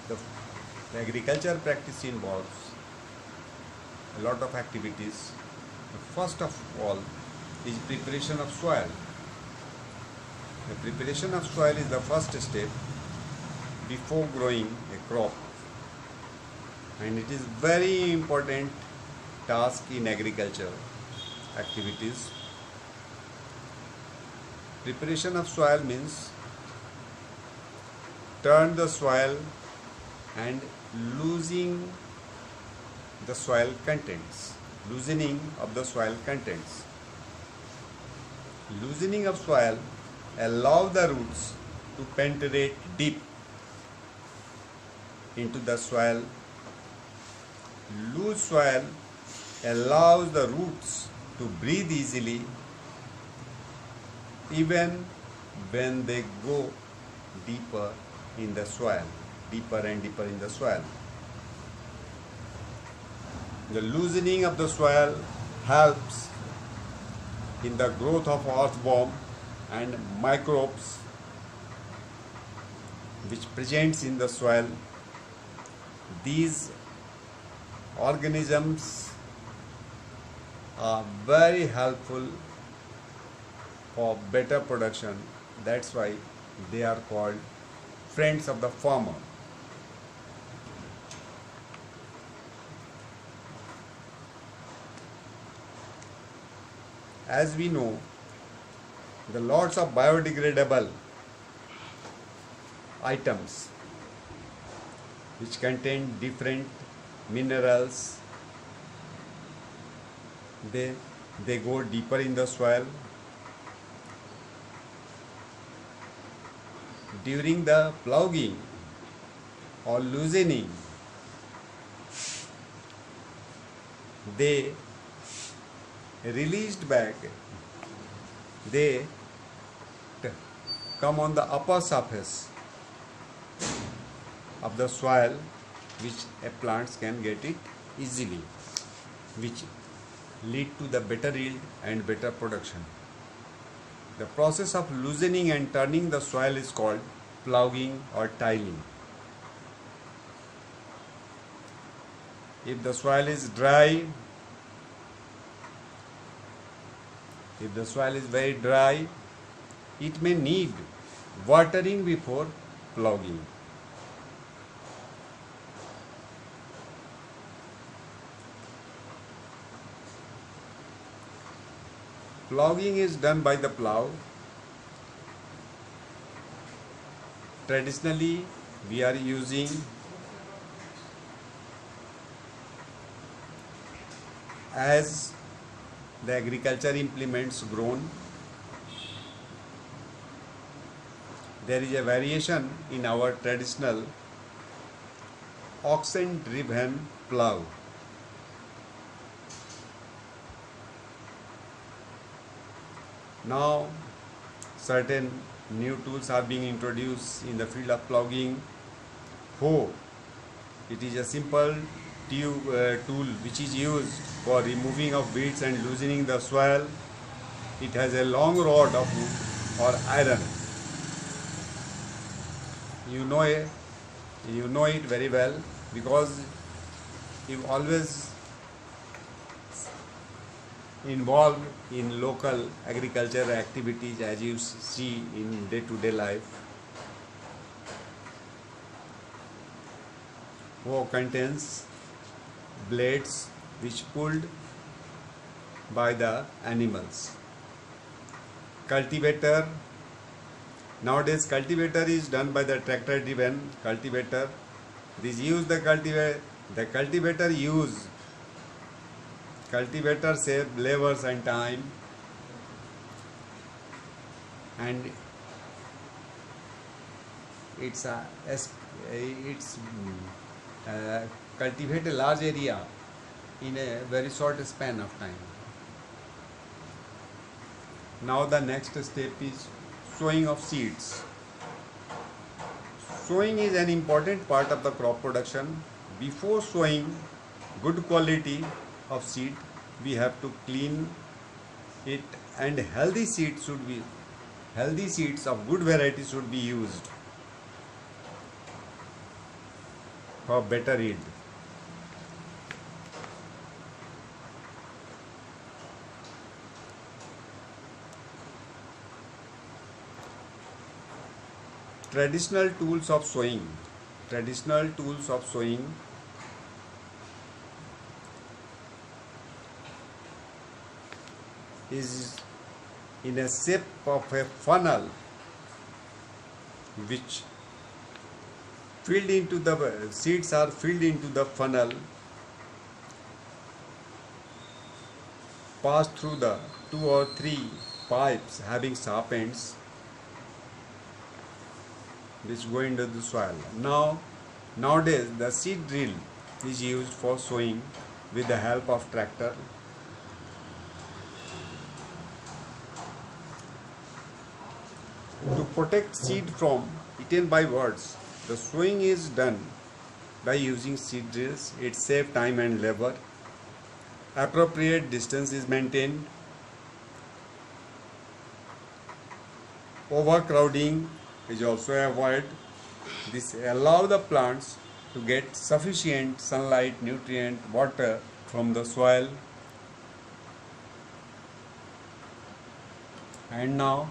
The, the agriculture practice involves a lot of activities. The first of all is preparation of soil. The preparation of soil is the first step before growing a crop, and it is very important task in agriculture activities. Preparation of soil means turn the soil and losing the soil contents, loosening of the soil contents. Loosening of soil allow the roots to penetrate deep into the soil. Loose soil allows the roots to breathe easily even when they go deeper in the soil, deeper and deeper in the soil. The loosening of the soil helps in the growth of earthworm and microbes which presents in the soil. These organisms are very helpful for better production. That's why they are called friends of the farmer. As we know, the lots of biodegradable items which contain different minerals, they go deeper in the soil. During the ploughing or loosening, they released back, they come on the upper surface of the soil, which a plants can get it easily, which lead to the better yield and better production. The process of loosening and turning the soil is called ploughing or tilling. If the soil is dry, if the soil is very dry, it may need watering before ploughing. Ploughing is done by the plough. Traditionally, we are using as the agriculture implements grown. There is a variation in our traditional oxen-driven plough. Now, certain new tools are being introduced in the field of ploughing. Hoe, it is a simple tool which is used for removing of weeds and loosening the soil. It has a long rod of wood or iron. You know it very well because you always involved in local agriculture activities as you see in day-to-day life. Hoe contains blades which pulled by the animals. Cultivator, nowadays cultivator is done by the tractor driven cultivator. This use the cultivator save labors and time, and it's cultivate a large area in a very short span of time. Now the next step is sowing of seeds. Sowing is an important part of the crop production. Before sowing good quality of seed, we have to clean it, and healthy seeds of good variety should be used. for better yield. Traditional tools of sowing. Traditional tools of sowing is in a shape of a funnel which filled into the seeds are filled into the funnel, pass through the 2 or 3 pipes having sharp ends which go into the soil. Nowadays the seed drill is used for sowing with the help of tractor. To protect seed from eaten by birds, the sowing is done by using seed drills. It saves time and labor. Appropriate distance is maintained. Overcrowding is also avoided. This allows the plants to get sufficient sunlight, nutrient, water from the soil. And now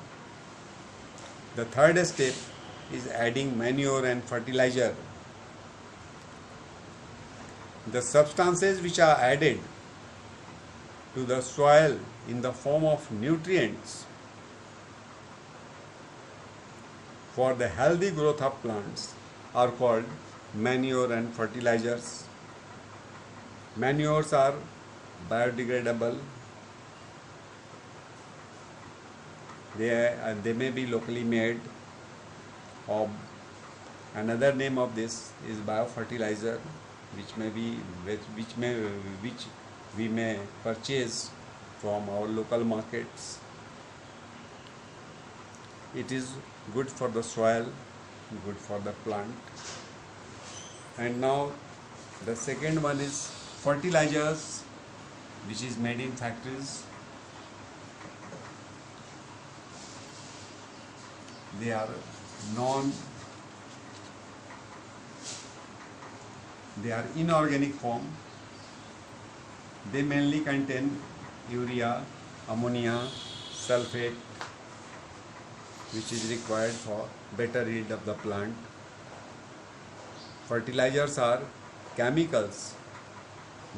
the third step is adding manure and fertilizer. The substances which are added to the soil in the form of nutrients for the healthy growth of plants are called manure and fertilizers. Manures are biodegradable. They may be locally made, or another name of this is biofertilizer, which we may purchase from our local markets. It is good for the soil, good for the plant. And now the second one is fertilizers, which is made in factories. They are inorganic form. They mainly contain urea, ammonia, sulfate, which is required for better yield of the plant. Fertilizers are chemicals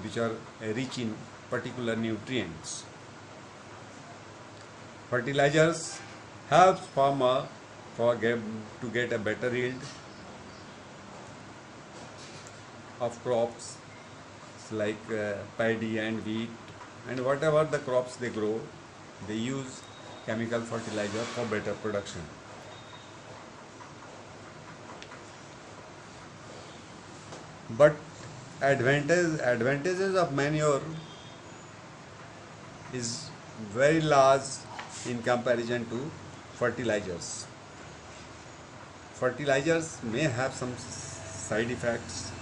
which are rich in particular nutrients. Fertilizers helps farmer to get a better yield of crops like paddy and wheat, and whatever the crops they grow, they use chemical fertilizer for better production. But advantages of manure is very large in comparison to fertilizers. Fertilizers may have some side effects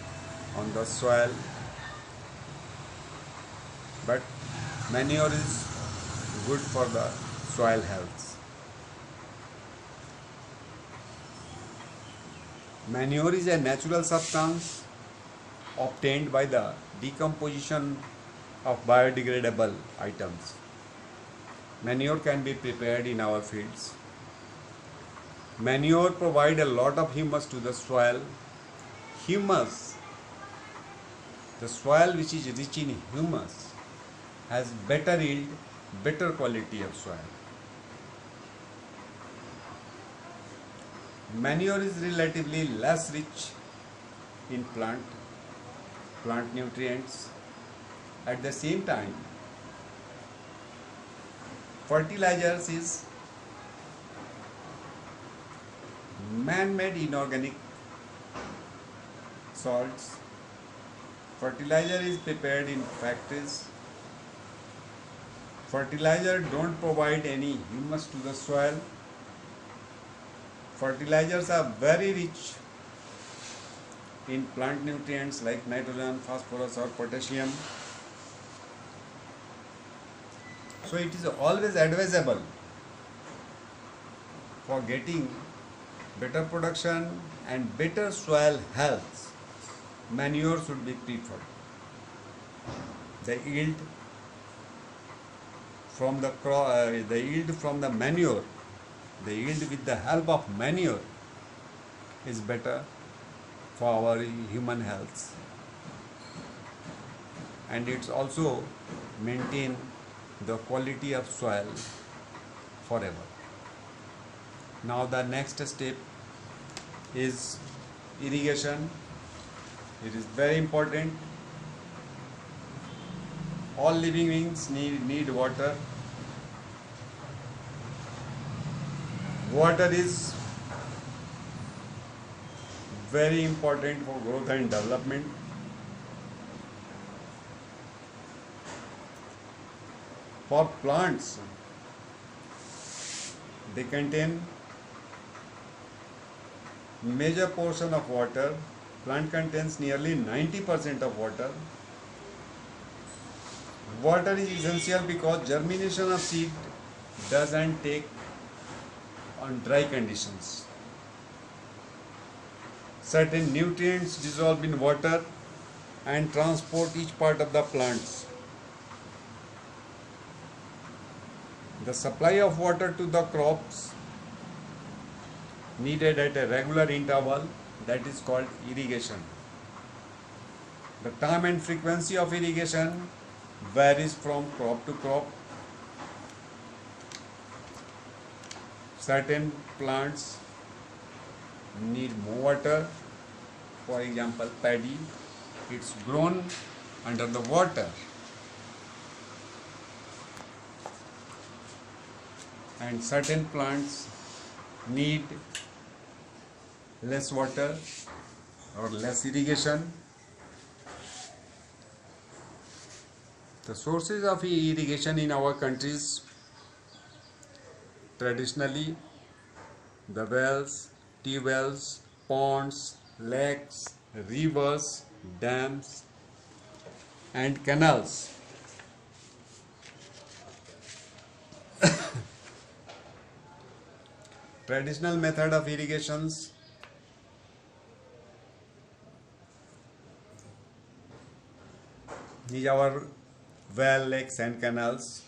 on the soil, but manure is good for the soil health. Manure is a natural substance obtained by the decomposition of biodegradable items. Manure can be prepared in our fields. Manure provides a lot of humus to the soil. Humus, the soil which is rich in humus, has better yield, better quality of soil. Manure is relatively less rich in plant nutrients. At the same time, fertilizers is man-made inorganic salts. Fertilizer is prepared in factories. Fertilizer don't provide any humus to the soil. Fertilizers are very rich in plant nutrients like nitrogen, phosphorus or potassium. So it is always advisable for getting better production and better soil health. manure should be preferred. The yield from the yield from the manure, the yield with the help of manure is better for our human health, and it's also maintain the quality of soil forever. Now the next step is irrigation. It is very important. All living beings need water. Water is very important for growth and development. For plants, they contain major portion of water. Plant contains nearly 90% of water. Water is essential because germination of seed doesn't take on dry conditions. Certain nutrients dissolve in water and transport each part of the plants. The supply of water to the crops needed at a regular interval, that is called irrigation. The time and frequency of irrigation varies from crop to crop. Certain plants need more water. For example, paddy, it's grown under the water. And certain plants need less water or less irrigation. The sources of irrigation in our countries, traditionally the wells, tube wells, ponds, lakes, rivers, dams and canals. Traditional method of irrigations is our well, lakes and canals,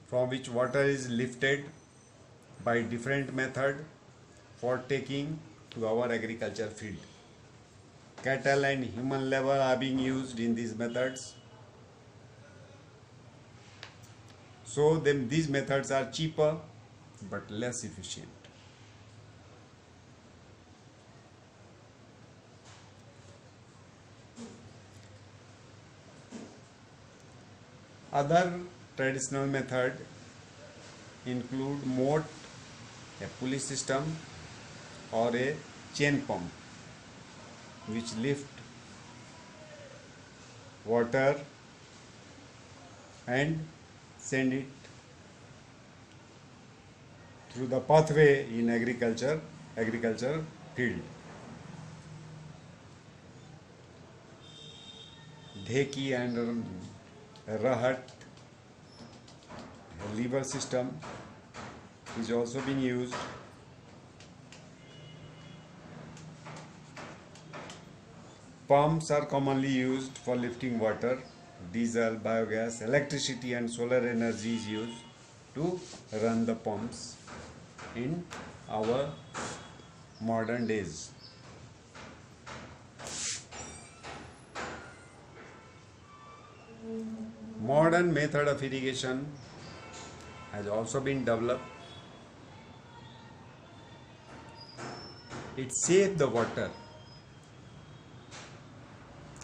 from which water is lifted by different method for taking to our agriculture field. Cattle and human labor are being used in these methods. So these methods are cheaper but less efficient. Other traditional method include moat, a pulley system or a chain pump which lift water and send it through the pathway in agriculture field. Dheki and rahat, a lever system, is also being used. Pumps are commonly used for lifting water. Diesel, biogas, electricity and solar energy is used to run the pumps in our modern days. Modern method of irrigation has also been developed. It saves the water.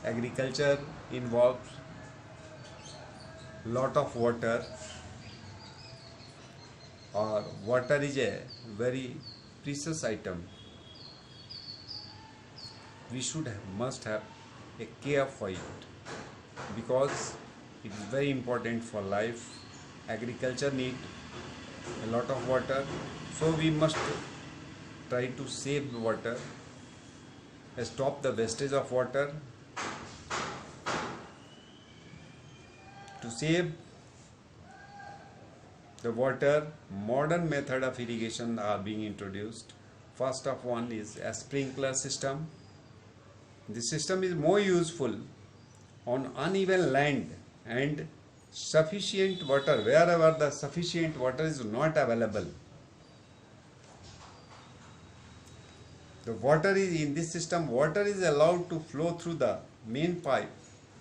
Agriculture involves lot of water, or water is a very precious item. We must have a care for it because it is very important for life. Agriculture needs a lot of water, so we must try to save the water, stop the wastage of water. To save the water, modern method of irrigation are being introduced. First of one is a sprinkler system. This system is more useful on uneven land and sufficient water, wherever the sufficient water is not available. The water is in this system, water is allowed to flow through the main pipe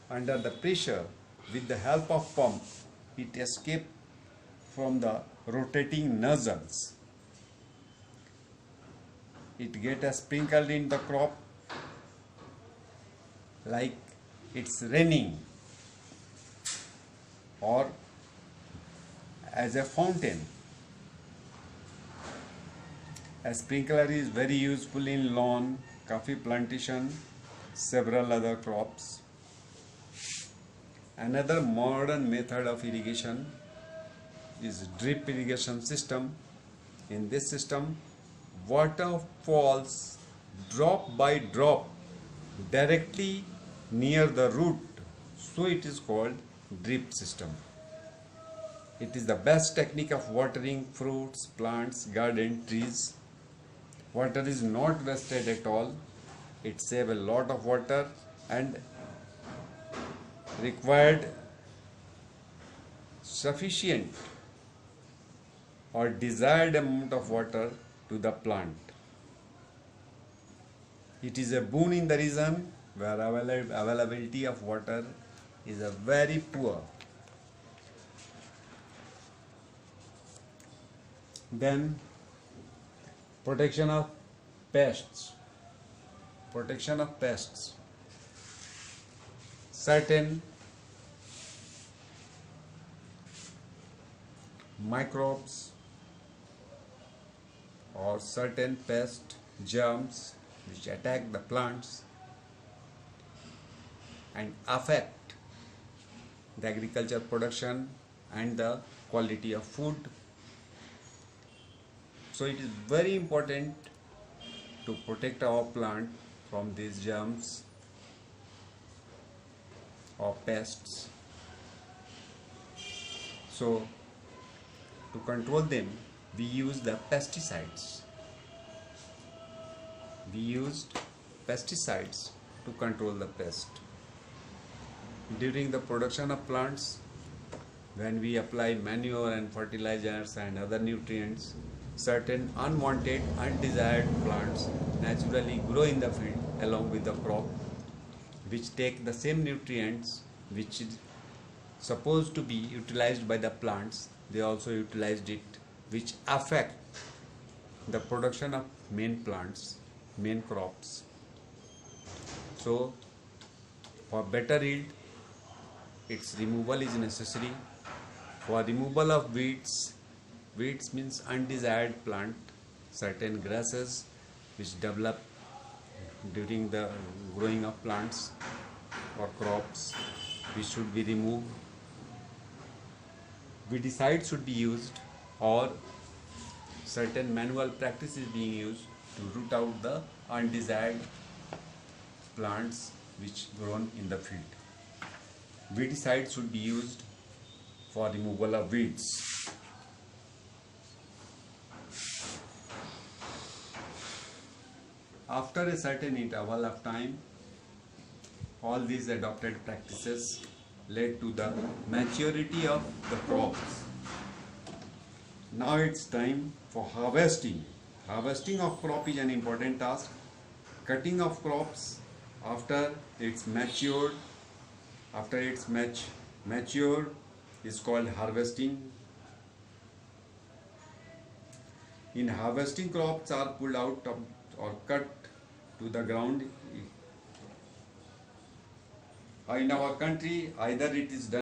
under the pressure with the help of pump. It escapes from the rotating nozzles. It gets sprinkled in the crop like it's raining, or as a fountain. A sprinkler is very useful in lawn, coffee plantation, several other crops. Another modern method of irrigation is drip irrigation system. In this system, water falls drop by drop directly near the root, so it is called drip system. It is the best technique of watering fruits, plants, garden, trees. Water is not wasted at all. It saves a lot of water and required sufficient or desired amount of water to the plant. It is a boon in the region where availability of water is a very poor. Then protection of pests. Protection of pests. Certain microbes or certain pest germs which attack the plants and affect the agriculture production and the quality of food. So it is very important to protect our plant from these germs or pests. So to control them, we use the pesticides. We used pesticides to control the pest. During the production of plants, when we apply manure and fertilizers and other nutrients, certain unwanted, undesired plants naturally grow in the field along with the crop, which take the same nutrients which is supposed to be utilized by the plants. They also utilized it, which affect the production of main plants, main crops. So for better yield, its removal is necessary. For removal of weeds, weeds means undesired plant, certain grasses which develop during the growing of plants or crops, which should be removed. Weedicides should be used, or certain manual practice is being used to root out the undesired plants which grown in the field. Weedicides should be used for removal of weeds. After a certain interval of time, all these adopted practices led to the maturity of the crops. Now it's time for harvesting. Harvesting of crop is an important task. Cutting of crops after it's matured, matured is called harvesting. In harvesting, crops are pulled out of, or cut to the ground. In our country, either it is done